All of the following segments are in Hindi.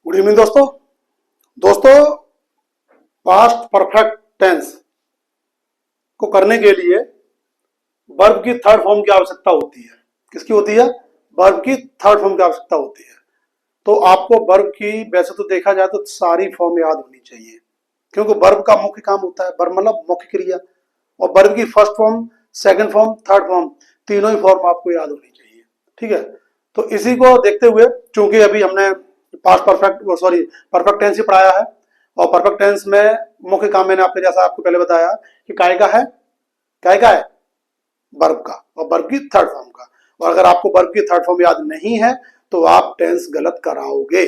गुड इवनिंग दोस्तों। दोस्तों, पास्ट परफेक्ट टेंस को करने के लिए वर्ब की थर्ड फॉर्म की आवश्यकता होती है। किसकी होती है? वर्ब की थर्ड फॉर्म की आवश्यकता होती है। तो आपको वर्ब की वैसे तो देखा जाए तो सारी फॉर्म याद होनी चाहिए, क्योंकि वर्ब का मुख्य काम होता है, वर्ब मतलब मुख्य क्रिया, और वर्ब की first form, second form, third form, तीनों ही फॉर्म आपको याद होनी चाहिए। ठीक है, तो इसी को देखते हुए, चूंकि अभी हमने पास्ट परफेक्ट परफेक्ट टेंस ही पढ़ाया है, और परफेक्ट टेंस में मुख्य काम मैंने आपको जैसा आपको पहले बताया कि काय का है, काय का है वर्ब का, और वर्ब की थर्ड फॉर्म का। और अगर आपको वर्ब की थर्ड फॉर्म याद नहीं है तो आप टेंस गलत कराओगे।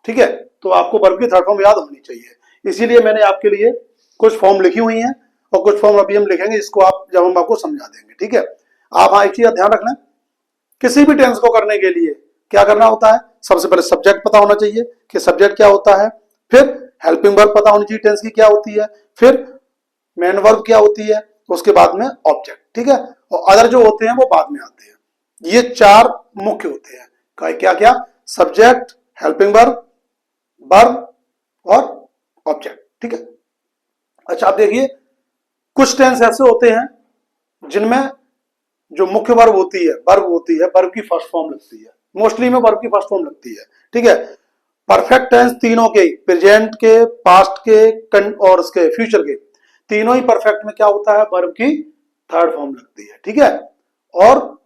ठीक है, तो आपको वर्ब की थर्ड फॉर्म याद होनी चाहिए। इसीलिए मैंने आपके लिए कुछ फॉर्म लिखी हुई हैं और कुछ फॉर्म अभी हम लिखेंगे, इसको आप जब हम आपको समझा देंगे। ठीक है, आप हाँ एक चीज ध्यान रखना, किसी भी टेंस को करने के लिए क्या करना होता है? सबसे पहले सब्जेक्ट पता होना चाहिए कि सब्जेक्ट क्या होता है, फिर हेल्पिंग वर्ब पता होनी चाहिए टेंस की क्या होती है, फिर मेन वर्ब क्या होती है, उसके बाद में ऑब्जेक्ट। ठीक है, और अदर जो होते हैं वो बाद में आते हैं। ये चार मुख्य होते हैं। क्या क्या? सब्जेक्ट, हेल्पिंग वर्ब, वर्ब और ऑब्जेक्ट। ठीक है, अच्छा आप देखिए, कुछ टेंस ऐसे होते हैं जिनमें जो मुख्य वर्ब होती है, वर्ब की फर्स्ट फॉर्म लगती है। मोस्टली में वर्ब की फर्स्ट फॉर्म लगती है। ठीक है, परफेक्ट टेंस तीनों के, प्रेजेंट के, पास्ट के और उसके फ्यूचर के, तीनों ही परफेक्ट में क्या होता है? वर्ब की थर्ड फॉर्म लगती है। ठीक है, और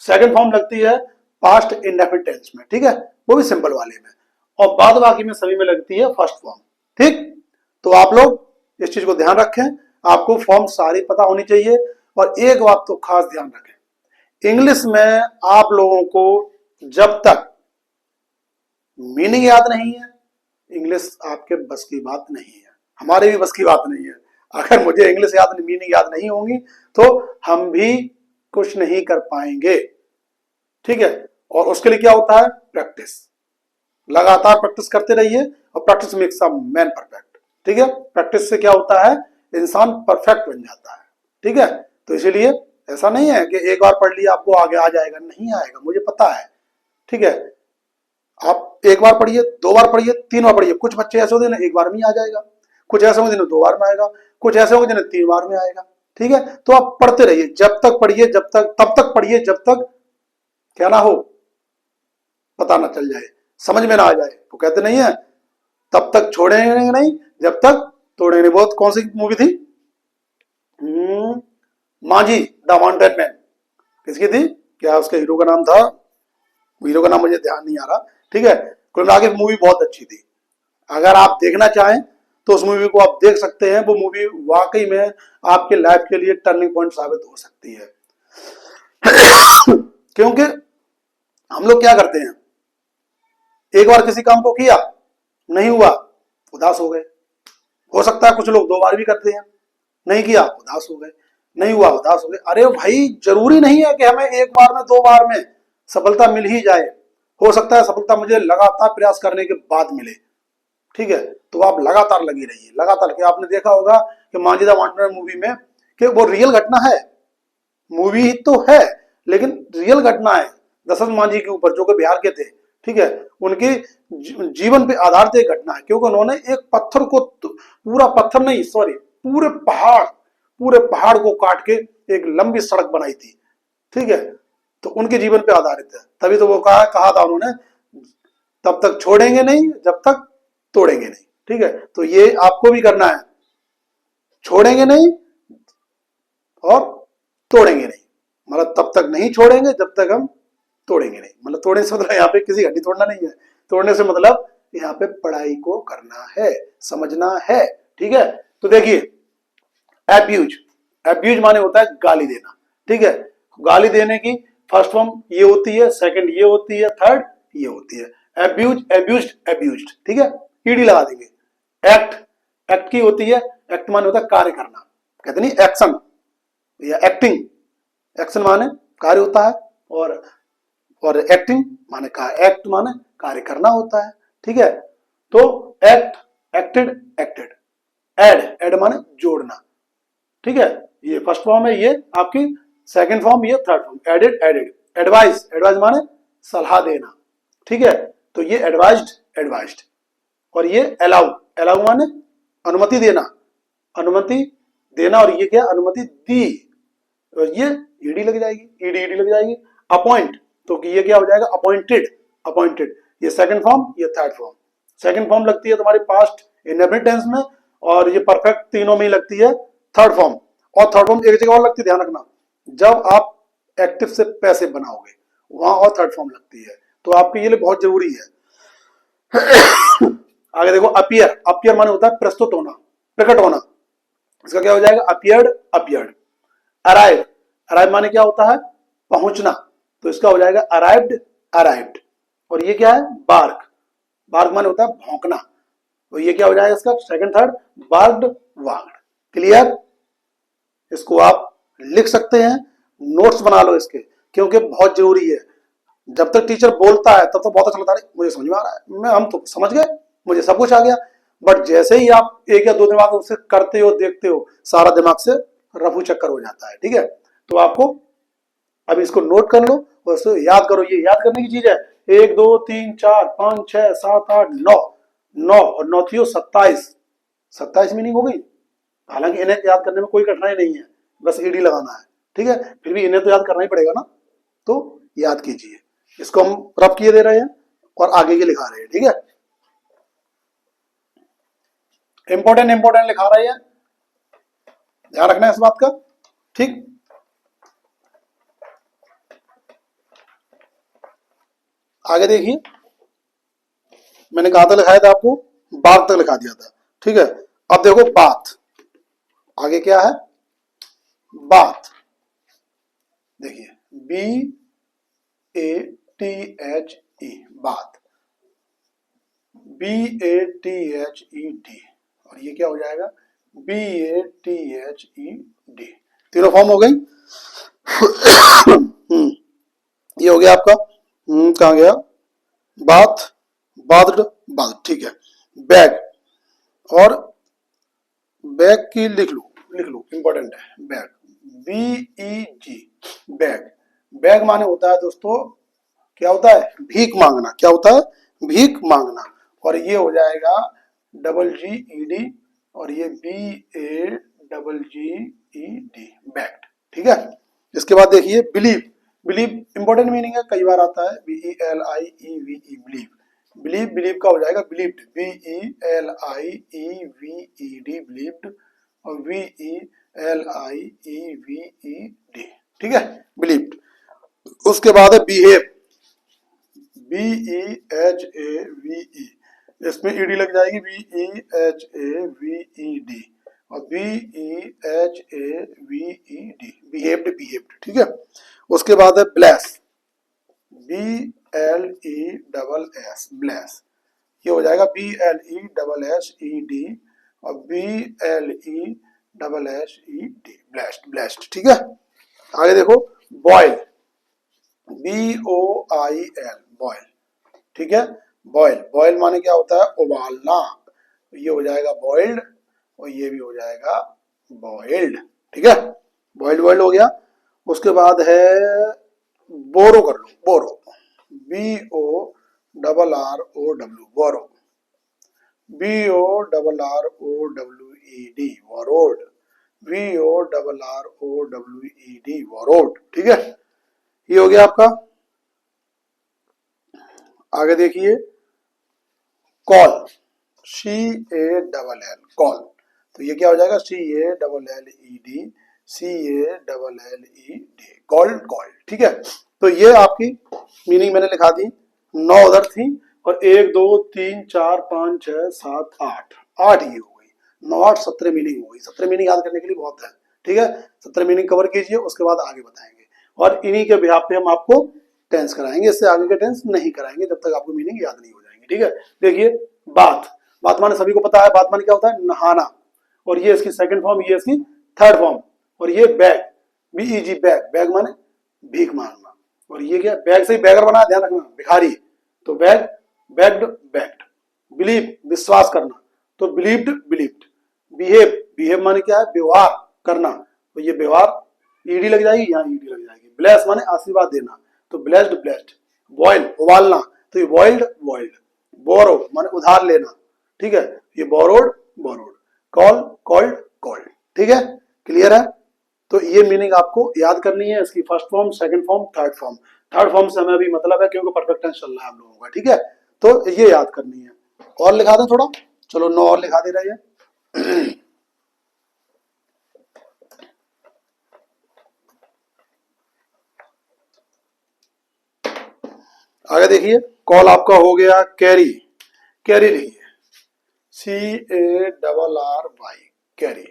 सेकंड फॉर्म लगती है पास्ट इंडेफिनिट टेंस में। ठीक है, वो भी सिंपल वाले में, और बाद बाकी में सभी में लगती है फर्स्ट फॉर्म। ठीक, तो आप लोग इस चीज को ध्यान रखें, आपको फॉर्म सारी पता होनी चाहिए। और एक बात तो खास ध्यान रखें, इंग्लिश में आप लोगों को जब तक मीनिंग याद नहीं है, इंग्लिश आपके बस की बात नहीं है, हमारे भी बस की बात नहीं है। अगर मुझे इंग्लिश याद, मीनिंग याद नहीं होंगी तो हम भी कुछ नहीं कर पाएंगे। ठीक है, और उसके लिए क्या होता है? प्रैक्टिस, लगातार प्रैक्टिस करते रहिए, और practice makes a man perfect. ठीक है, प्रैक्टिस से क्या होता है? इंसान परफेक्ट बन जाता है। ठीक है, तो इसीलिए ऐसा नहीं है कि एक बार पढ़ लिया आपको आगे आ जाएगा, नहीं आएगा, मुझे पता है। ठीक है, आप एक बार पढ़िए, दो बार पढ़िए, तीन बार पढ़िए। कुछ बच्चे ऐसे होते हैं एक बार में ही आ जाएगा, कुछ ऐसे होंगे जिन्हें दो बार में आएगा, कुछ ऐसे होंगे जिन्हें तीन बार में आएगा। ठीक है, तो आप पढ़ते रहिए, जब तक पढ़िए, जब तक, तब तक पढ़िए जब तक क्या ना हो, पता ना चल जाए, समझ में ना आ जाए। तो कहते नहीं है, तब तक छोड़ेंगे नहीं जब तक तोड़ेंगे नहीं। बहुत कौन सी मूवी थी? मांझी द माउंटेन मैन, किसकी थी? क्या उसके हीरो का नाम था? हीरो का नाम मुझे ध्यान नहीं आ रहा। ठीक है, कुल मिला के मूवी बहुत अच्छी थी। अगर आप देखना चाहें तो उस मूवी को आप देख सकते हैं। वो मूवी वाकई में आपके लाइफ के लिए टर्निंग पॉइंट साबित हो सकती है। क्योंकि हम लोग क्या करते हैं, एक बार किसी काम को किया, नहीं हुआ, उदास हो गए। हो सकता है कुछ लोग दो बार भी करते हैं, नहीं किया, उदास हो गए, नहीं हुआ, उदास हो गए। अरे भाई, जरूरी नहीं है कि हमें एक बार में, दो बार में सफलता मिल ही जाए। हो सकता है सफलता मुझे लगातार प्रयास करने के बाद मिले। ठीक है, तो आप लगातार लगी रहिए, लगातार। के आपने देखा होगा कि मांझी द माउंटेन मूवी में, कि वो रियल घटना है, मूवी तो है लेकिन रियल घटना है दशरथ मांझी के ऊपर, जो कि बिहार के थे। ठीक है, उनके जीवन पे आधारित एक घटना है, क्योंकि उन्होंने एक पत्थर को, पूरा पत्थर नहीं, सॉरी, पूरे पहाड़ को काट के एक लंबी सड़क बनाई थी। ठीक है, तो उनके जीवन पे आधारित है। तभी तो वो कहा था उन्होंने, तब तक छोड़ेंगे नहीं जब तक तोड़ेंगे नहीं। ठीक है, तो ये आपको भी करना है, छोड़ेंगे नहीं और तोड़ेंगे नहीं। मतलब तब तक नहीं छोड़ेंगे जब तक हम तोड़ेंगे नहीं। मतलब तोड़ने से मतलब यहाँ पे किसी हड्डी तोड़ना नहीं है, तोड़ने से मतलब यहाँ पे पढ़ाई को करना है, समझना है। ठीक है, तो देखिए, एब्यूज, एब्यूज माने होता है गाली देना। ठीक है, गाली देने की फर्स्ट फॉर्म ये होती है, सेकंड ये होती है, थर्ड ये होती है। एब्यूज, एब्यूज्ड, एब्यूज्ड। ठीक है, ईडी लगा देंगे। एक्ट, एक्ट की होती है, एक्ट माने होता है कार्य करना, कहते नहीं एक्शन या एक्टिंग। एक्शन माने कार्य होता है, और एक्टिंग माने एक्ट माने कार्य करना होता है। ठीक है, तो act, acted, acted. Add, add माने जोड़ना। ठीक है, ये फर्स्ट फॉर्म है, ये आपकी सेकंड फॉर्म, ये third form, added, added. Advice, advice माने सलाह देना। ठीक है, तो ये एडवाइज्ड, एडवाइज्ड। और ये अलाउ, अलाउ माने अनुमति देना, अनुमति देना। और ये क्या, अनुमति दी, और ये ईडी लग जाएगी, ईडी ईडी लग जाएगी। अपॉइंट, तो ये क्या हो जाएगा, अपॉइंटेड, अपॉइंटेड। ये सेकंड फॉर्म, ये थर्ड फॉर्म। सेकंड फॉर्म लगती है तुम्हारी पास्ट इंडेफिनिट टेंस में, और ये परफेक्ट तीनों में ही लगती है थर्ड फॉर्म। और थर्ड फॉर्म एक जगह और लगती है, ध्यान रखना, जब आप एक्टिव से पैसिव बनाओगे वहां और थर्ड फॉर्म लगती है, तो आपके ये लिए बहुत जरूरी है। आगे देखो, अपीयर, अपीयर माने होता है प्रस्तुत होना, प्रकट होना। इसका क्या हो जाएगा, अपीयर्ड, अपीयर्ड। अराइव, अराइव माने क्या होता है, पहुंचना, तो इसका हो जाएगा अराइव्ड, अराइव्ड। और ये क्या है, बार्क, बार्क माने होता है भौंकना, तो ये क्या हो जाएगा इसका सेकंड थर्ड, बार्क्ड, वाग्ड। क्लियर? इसको आप लिख सकते हैं, नोट्स बना लो इसके, क्योंकि बहुत जरूरी है। जब तक टीचर बोलता है तब तो बहुत अच्छा लगता है, मुझे समझ में आ रहा है, मैं हम तो समझ गए, मुझे सब कुछ आ गया। बट जैसे ही आप एक या दो दिन बाद उससे करते हो, देखते हो, सारा दिमाग से रफू चक्कर हो जाता है। ठीक है, तो आपको अब इसको नोट कर लो और इसको याद करो। ये याद करने की चीज है। 1 2 3 4 5 6 7 8 9, 9 और 9 थी 27, 27 मीनिंग हो गई। हालांकि इन्हें याद करने में कोई कठिनाई नहीं है, बस ईडी लगाना है। ठीक है, फिर भी इन्हें तो याद करना ही पड़ेगा ना, तो याद कीजिए। इसको हम रफ किए दे रहे हैं और आगे के लिखा रहे हैं। ठीक है, इंपॉर्टेंट इंपॉर्टेंट लिखा रहे हैं, ध्यान रखना है इस बात का। ठीक, आगे देखिए, मैंने कहा था लिखाया था आपको, बात तक लिखा दिया था। ठीक है, अब देखो बात, आगे क्या है, बात। देखिए, BATHE, बात, BATHED, और ये क्या हो जाएगा, BATHED। तीनों फॉर्म हो गई। ये हो गया आपका, कहाँ गया, बात, बाथड, बाथ। ठीक है, बैग, और बैग की लिख लो, लिख लो, इंपॉर्टेंट है बैग, BEG, बैग। बैग माने होता है दोस्तों, क्या होता है, भीख मांगना। क्या होता है, भीख मांगना। और ये हो जाएगा GGED, और ये BAGGED, बैग्ड। ठीक है, इसके बाद देखिए बिलीव, बिलीव इंपॉर्टेंट मीनिंग है, कई बार आता है, BELIEVE, बिलीव। बिलीव, बिलीव का हो जाएगा बिलीव्ड, BELIEVED, बिलीव्ड, और BELIEVED। ठीक है, बिलीव्ड। उसके बाद है बिहेव, BEHAVE, इसमें ईडी लग जाएगी, BEHAVED, और BEHAVED, बिहेव्ड, बिहेव्ड। ठीक है, उसके बाद है ब्लेस, BLESS, ब्लेस। ये हो जाएगा BLESSED, और BLESSED, ब्लेस्ड, ब्लेस्ड। ठीक है, आगे देखो, बॉयल, BOIL, बॉयल। ठीक है, बॉयल, बॉयल माने क्या होता है, उबालना, तो ये हो जाएगा बॉइल्ड, और ये भी हो जाएगा बॉइल्ड। ठीक है, बॉइल्ड, बॉइल्ड हो गया। उसके बाद है बोरो, कर लो, बोरो, BORROW, बोरो, BORROWED, बोरोड, BORROWED, बोरोड। ठीक है, ये हो गया आपका। आगे देखिए, कॉल, CALL, कॉल, तो ये क्या हो जाएगा, CALLED, CALLED, कॉल्ड, कॉल्ड। ठीक है, तो ये आपकी मीनिंग मैंने लिखा दी, 9 उधर थी, और 1 2 3 4 5 6 7 8, 8 ये हो गई, 9 8 17 मीनिंग हो गई। 17 मीनिंग याद करने के लिए बहुत है। ठीक है, 17 मीनिंग कवर कीजिए, उसके बाद आगे बताएंगे, और इन्हीं के बिहाफ पे हम आपको टेंस कराएंगे, इससे आगे के टेंस नहीं कराएंगे जब तक आपको मीनिंग याद नहीं हो जाएंगे। ठीक है, देखिए, बात, बात माने सभी को पता है, बात माने क्या होता है, नहाना, और ये इसकी सेकंड फॉर्म, ये इसकी थर्ड फॉर्म। और ये बैग, BEG, बैग, बैग माने भीख मांगना, और ये क्या, बैग से ही बैगर बना, ध्यान रखना, भिखारी, तो बैग, बैग्ड, बैग्ड। बिलीव, विश्वास करना, तो बिलीव्ड, बिलीव्ड। बिहेव, बिहेव माने क्या है, व्यवहार करना, तो ये व्यवहार, ईडी लग जाएगी, यहाँ ईडी लग जाएगी। ब्लेस माने आशीर्वाद देना, तो ब्लेस्ड, ब्लेस्ड। बॉयल, उबालना, तो ये वॉइल्ड वॉइल्ड, बोरो माने उधार लेना, ठीक है, ये borrowed borrowed, call called called, ठीक है, क्लियर है। तो ये मीनिंग आपको याद करनी है, इसकी first form, second form, third form. Third form से हमें भी मतलब है क्योंकि परफेक्ट टेंस चल रहा है हम लोगों का, ठीक है, तो ये याद करनी है। और लिखा दें थोड़ा, चलो 9 और लिखा दे रही है। आगे देखिए, कॉल आपका हो गया कैरी, कैरी लिखिए CARRY, कैरी,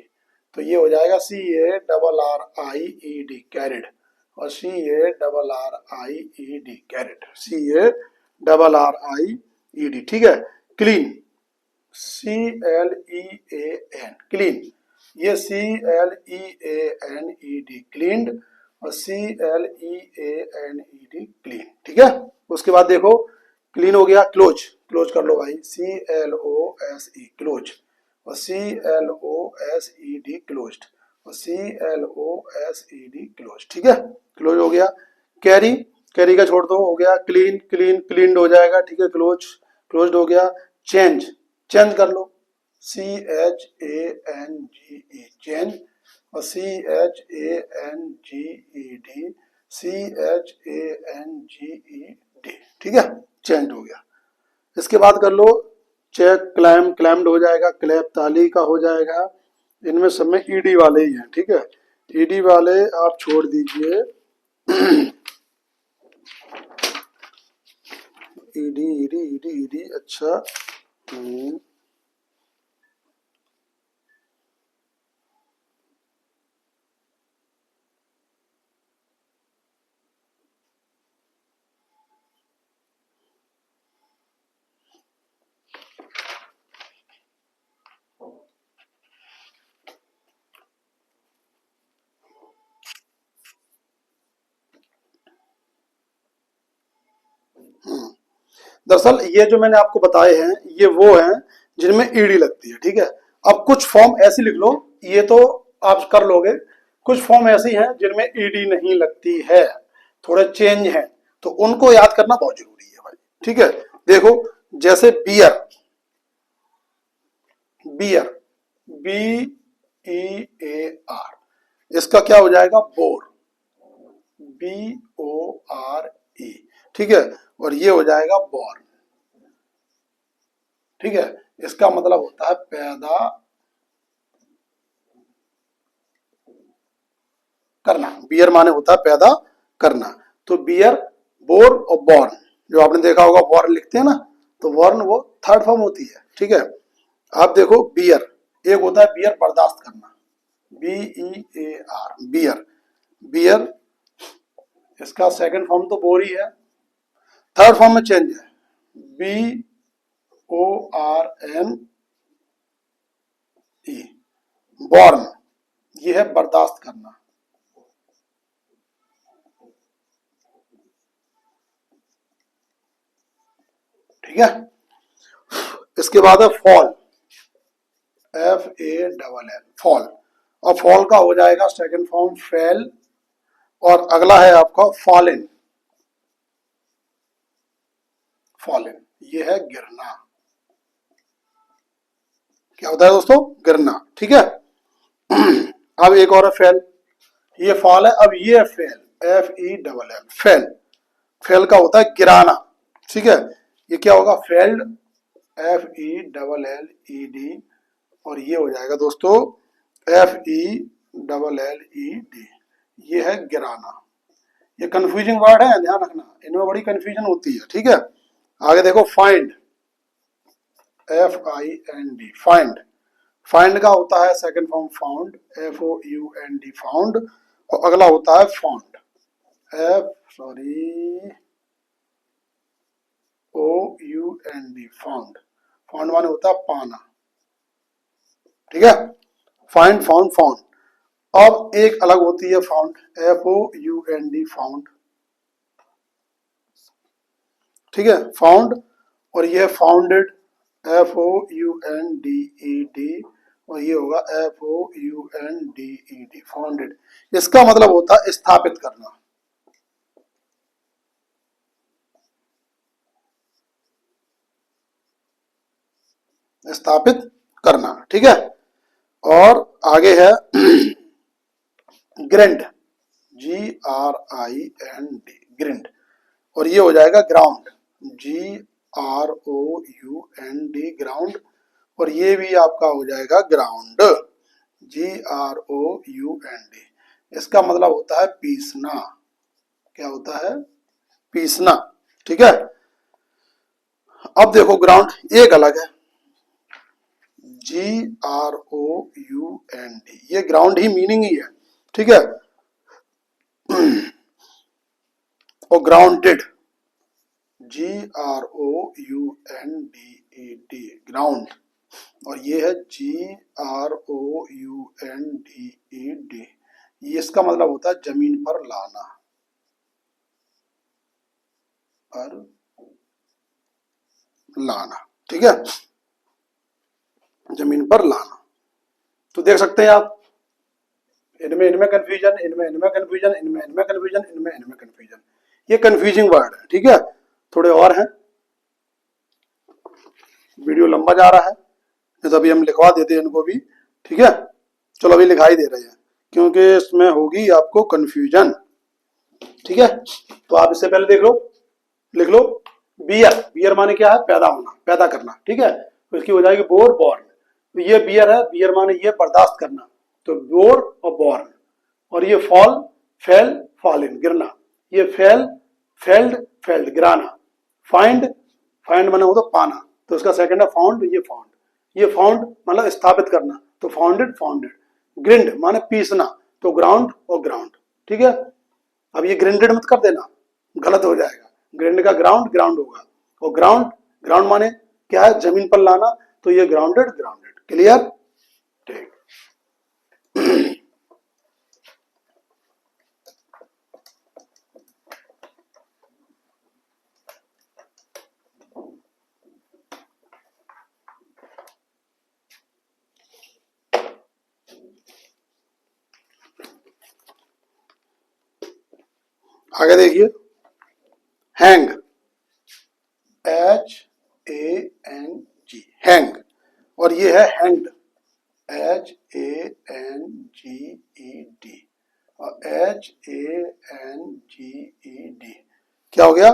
तो ये हो जाएगा CARRIED, कैरिड, और CARRIED, कैरिड, CARRIED, ठीक है। क्लीन, CLEAN, क्लीन, ये CLEANED, क्लीन्ड, और CLEANED, क्लीन, ठीक है। उसके बाद देखो, क्लीन हो गया, क्लोज, क्लोज कर लो भाई, CLOSE, क्लोज, और CLOSED, क्लोज्ड, और CLOSED, क्लोज, ठीक है, क्लोज हो गया। कैरी, कैरी का छोड़ दो, हो गया क्लीन, क्लीन क्लीन्ड हो जाएगा, ठीक है, क्लोज, क्लोज्ड हो गया। चेंज, चेंज कर लो, CHANGE, चेंज, और CHANGED, CHANGED, ठीक है, चेंज हो गया। इसके बाद कर लो चेक, क्लैम, क्लैम्ड हो जाएगा, क्लैप ताली का हो जाएगा, इनमें सब में ईडी वाले ही हैं, ठीक है, ईडी वाले आप छोड़ दीजिए। ईडी ईडी ईडी ईडी, अच्छा, दरअसल ये जो मैंने आपको बताए हैं ये वो हैं जिनमें ईडी लगती है, ठीक है। अब कुछ फॉर्म ऐसी लिख लो, ये तो आप कर लोगे, कुछ फॉर्म ऐसी हैं जिनमें ईडी नहीं लगती है, थोड़े चेंज हैं, तो उनको याद करना बहुत जरूरी है भाई, ठीक है। देखो जैसे बियर, बियर, BEAR, इसका क्या हो जाएगा, बोर, BORE, ठीक है, और ये हो जाएगा बॉर्न, ठीक है, इसका मतलब होता है पैदा करना, बियर माने होता है पैदा करना, तो बियर, बोर और बॉर्न, जो आपने देखा होगा बॉर्न लिखते हैं ना, तो बॉर्न वो थर्ड फॉर्म होती है, ठीक है। आप देखो बियर, एक होता है बियर बर्दाश्त करना, BEAR, बियर, बियर, इसका सेकंड फॉर्म तो बोर ही है, थर्ड फॉर्म में चेंज है, BORNE, बॉर्न, ये है बर्दाश्त करना, ठीक है। इसके बाद है फॉल, FALL, फॉल, और फॉल का हो जाएगा सेकंड फॉर्म फेल, और अगला है आपका फॉलन, फॉलन, ये है गिरना, क्या होता है दोस्तों, गिरना, ठीक है। अब एक और है फेल, ये फॉल है, अब ये है फेल, FELL, फेल, फेल का होता है गिराना, ठीक है, ये क्या होगा, फेल्ड, FELLED, और ये हो जाएगा दोस्तों FELLED, ये है गिराना। ये कंफ्यूजिंग वर्ड है, ध्यान रखना, इनमें बड़ी कंफ्यूजन होती है, ठीक है। आगे देखो फाइंड, FIND, फाइंड, फाइंड का होता है second form found, FOUND, found, और अगला होता है फाउंड, OUND, फाउंड, फाउंड माने होता है पाना, ठीक है, फाइंड, फाउंड, फाउंड। अब एक अलग होती है फाउंड, FOUND, फाउंड, ठीक है, फाउंड, और ये फाउंडेड, FOUNDED, और ये होगा FOUNDED, फाउंडेड, इसका मतलब होता है स्थापित करना, स्थापित करना, ठीक है। और आगे है ग्रिंड, GRIND, ग्रिंड, और ये हो जाएगा ग्राउंड, GROUND, ग्राउंड, और ये भी आपका हो जाएगा ग्राउंड, GROUND। इसका मतलब होता है पीसना। क्या होता है? पीसना, ठीक है। अब देखो ग्राउंड एक अलग है, GROUND, ये ग्राउंड ही मीनिंग ही है, ठीक है। और ग्राउंडेड, GROUNDED, ग्राउंड, और ये है GROUNDED, ये इसका मतलब होता है जमीन पर लाना, पर लाना, ठीक है, जमीन पर लाना। तो देख सकते हैं आप, इनमें कंफ्यूजन, इनमें कंफ्यूजन, इनमें कंफ्यूजन, इनमें कंफ्यूजन, ये कंफ्यूजिंग वर्ड है, ठीक है। थोड़े और हैं, वीडियो लंबा जा रहा है, तो अभी हम लिखवा देते हैं इनको भी, ठीक है। चलो अभी लिखाई दे रहे हैं, क्योंकि इसमें होगी आपको कंफ्यूजन, ठीक है। तो आप इससे पहले देख लो, लिख लो बियर, बियर माने क्या है? पैदा होना, पैदा करना, ठीक है। तो इसकी हो जाएगी बोर, बॉर्न। तो ये बियर है, बियर माने ये बर्दाश्त करना, तो बोर और बॉर्न। और ये फॉल, फेल, फॉल इन, गिरना, ये फेल, फेल्ड, फेल्ड, गिराना। फाइंड, फाइंड माने होता पाना, तो इसका सेकंड है फाउंड, ये फाउंड। ये फाउंड मतलब स्थापित करना, तो फाउंडेड, फाउंडेड। ग्रिंड माने पीसना, तो ग्राउंड और ग्राउंड, ठीक है। अब ये ग्रिंडेड मत कर देना, गलत हो जाएगा। ग्रिंड का ग्राउंड, ग्राउंड होगा, और ग्राउंड, ग्राउंड माने क्या है? जमीन पर लाना, तो ये ग्राउंडेड, ग्राउंडेड, क्लियर, ठीक। आगे देखिए, हैंग, HANG, हैंग, और ये है हैंग्ड, HANGED, और HANGED, क्या हो गया?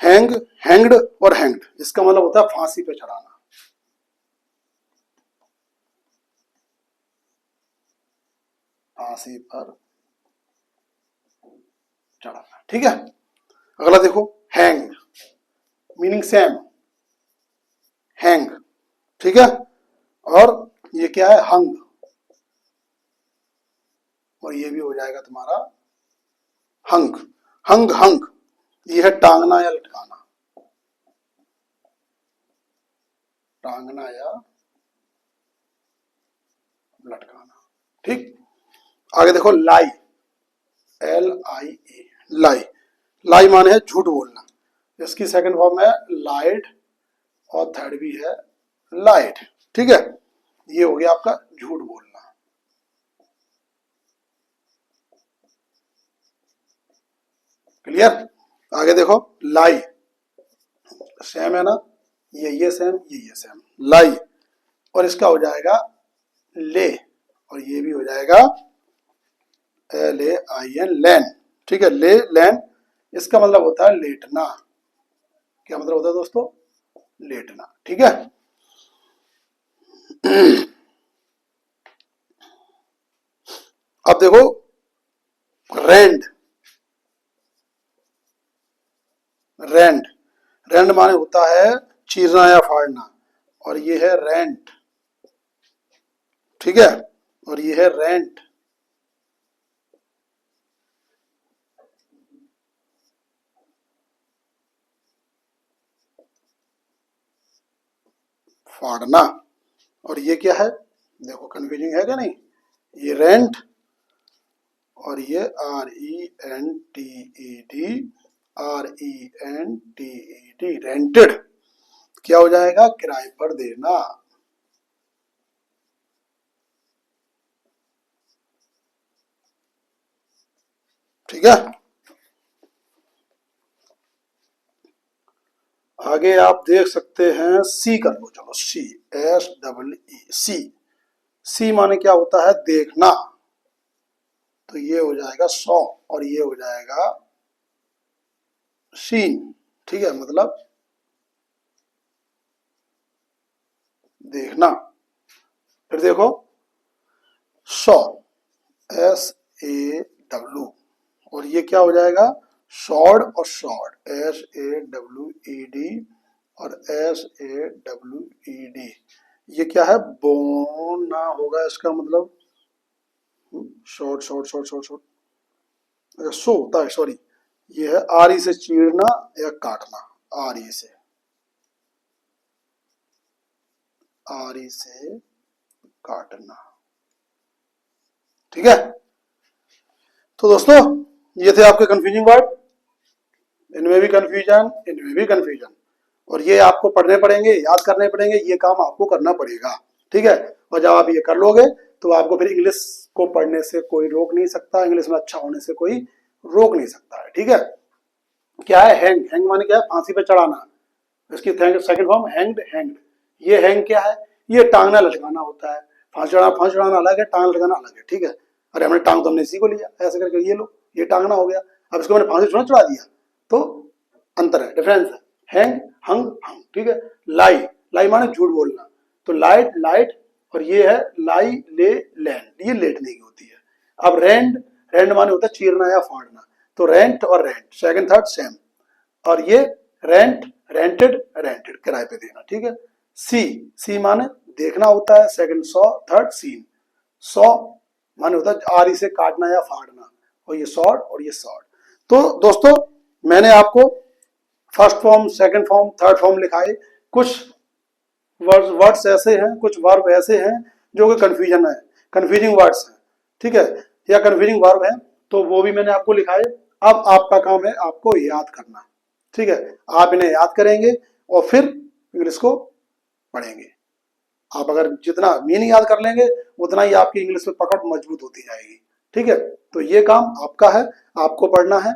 हैंग, हैंग्ड और हैंग्ड, इसका मतलब होता है फांसी पे चढ़ाना, फांसी पर चढ़ाना, ठीक है। अगला देखो, हैंग मीनिंग सेम, हैंग, ठीक है। और ये क्या है? हंग, और ये भी हो जाएगा तुम्हारा हंग, हंग, हंग, ये है टांगना या लटकाना, टांगना या लटकाना, ठीक। आगे देखो, लाई, LIE, लाई, लाई माने है झूठ बोलना, इसकी सेकंड फॉर्म है लाइड, और थर्ड भी है लाइड, ठीक है। ये हो गया आपका झूठ बोलना, क्लियर। आगे देखो, लाई, सेम है ना, ये सेम, ये सेम, लाई, और इसका हो जाएगा ले, और ये भी हो जाएगा LAIN, लैन, ठीक है। ले, लैन, इसका मतलब होता है लेटना। क्या मतलब होता है दोस्तों? लेटना, ठीक है। अब देखो, रेंड, रेंड, रेंड माने होता है चीरना या फाड़ना, और ये है रेंट, ठीक है, और ये है रेंट, फाड़ना। और ये क्या है? देखो कंफ्यूजिंग है क्या नहीं? ये रेंट, और ये RENTED, रेंटेड, क्या हो जाएगा? किराए पर देना, ठीक है। आगे आप देख सकते हैं सी कर लो, चलो सी, SEE, सी। सी माने क्या होता है? देखना। तो ये हो जाएगा सॉ और ये हो जाएगा सीन। ठीक है, मतलब देखना। फिर देखो सॉ, SAW, और ये क्या हो जाएगा? सॉर्ड और सॉर्ड, SAWED और SAWED। ये क्या है? बोन ना होगा इसका मतलब, short short short short short, सो होता है, सॉरी। ये है आरी से चीरना या काटना, आरी से, आरी से काटना। ठीक है, तो दोस्तों ये थे आपके कंफ्यूजिंग वर्ड। इनमें भी कंफ्यूजन, इनमें भी कंफ्यूजन, और ये आपको पढ़ने पड़ेंगे, याद करने पड़ेंगे, ये काम आपको करना पड़ेगा। ठीक है, और जब आप ये कर लोगे तो आपको फिर इंग्लिश को पढ़ने से कोई रोक नहीं सकता, इंग्लिश में अच्छा होने से कोई रोक नहीं सकता है। ठीक है, क्या है हैंग? हैंग माने क्या है? फांसी पे चढ़ाना। इसकी सेकंड फॉर्म हैंग्ड, हैंग्ड। ये हैंग क्या है? ये टांगना लटकाना होता है। फांसी चढ़ाना अलग है, टांग लटकाना अलग है। ठीक है, अरे हमने टांग तो हमने इसी को लिया, ऐसे करके ये लो, ये टांगना हो गया। अब इसको मैंने फांसी थोड़ा चढ़ा दिया, तो अंतर है, डिफरेंस है। हैंग, हंग, हंग। ठीक है, लाई, लाई माने झूठ बोलना। तो लाइट, लाइट, और ये है लाई, ले, लैंड, ये लेटने की होती है। अब रेंड, रेंड माने होता है चीरना या फाड़ना। तो रेंट और रेंट, सेकंड थर्ड सेम। और ये रेंट, रेंटेड, रेंटेड, किराए पे देना। ठीक है, सी, सी माने देखना होता है, second saw, third seen. Saw माने होता है आरी से काटना या फाड़ना, और ये सॉर्ड और ये सॉर्ड। तो दोस्तों मैंने आपको first form, second form, third form लिखाए। कुछ वर्ड्स ऐसे हैं, कुछ वर्ब ऐसे हैं जो कि कंफ्यूजन है, कंफ्यूजिंग वर्ड्स हैं। ठीक है, या कंफ्यूजिंग वर्ब है, तो वो भी मैंने आपको लिखाए। अब आपका काम है आपको याद करना। ठीक है, आप इन्हें याद करेंगे और फिर इंग्लिश को पढ़ेंगे। आप अगर जितना मीनिंग याद कर लेंगे उतना ही आपकी इंग्लिश में पकड़ मजबूत होती जाएगी। ठीक है, तो ये काम आपका है, आपको पढ़ना है।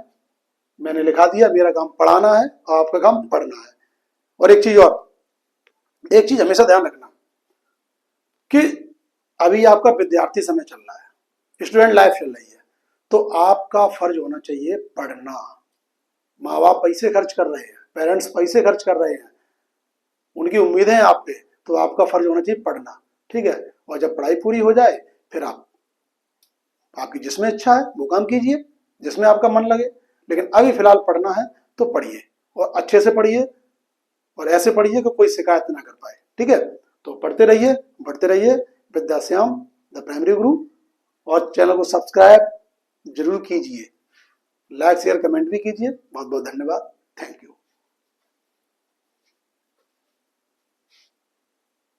मैंने लिखा दिया, मेरा काम पढ़ाना है, आपका काम पढ़ना है। और एक चीज और, एक चीज हमेशा ध्यान रखना कि अभी आपका विद्यार्थी समय चल रहा है, स्टूडेंट लाइफ चल रही है, तो आपका फर्ज होना चाहिए पढ़ना। माँ बाप पैसे खर्च कर रहे हैं, पेरेंट्स पैसे खर्च कर रहे हैं, उनकी उम्मीदें हैं आप पे, तो आपका फर्ज होना चाहिए पढ़ना। ठीक है, और जब पढ़ाई पूरी हो जाए फिर आपकी जिसमें इच्छा है वो काम कीजिए, जिसमें आपका मन लगे। लेकिन अभी फिलहाल पढ़ना है तो पढ़िए, और अच्छे से पढ़िए, और ऐसे पढ़िए कि कोई शिकायत ना कर पाए। ठीक है, तो पढ़ते रहिए, बढ़ते रहिए। विद्याश्याम द प्राइमरी गुरु, और चैनल को सब्सक्राइब जरूर कीजिए, लाइक शेयर कमेंट भी कीजिए। बहुत बहुत धन्यवाद, थैंक यू।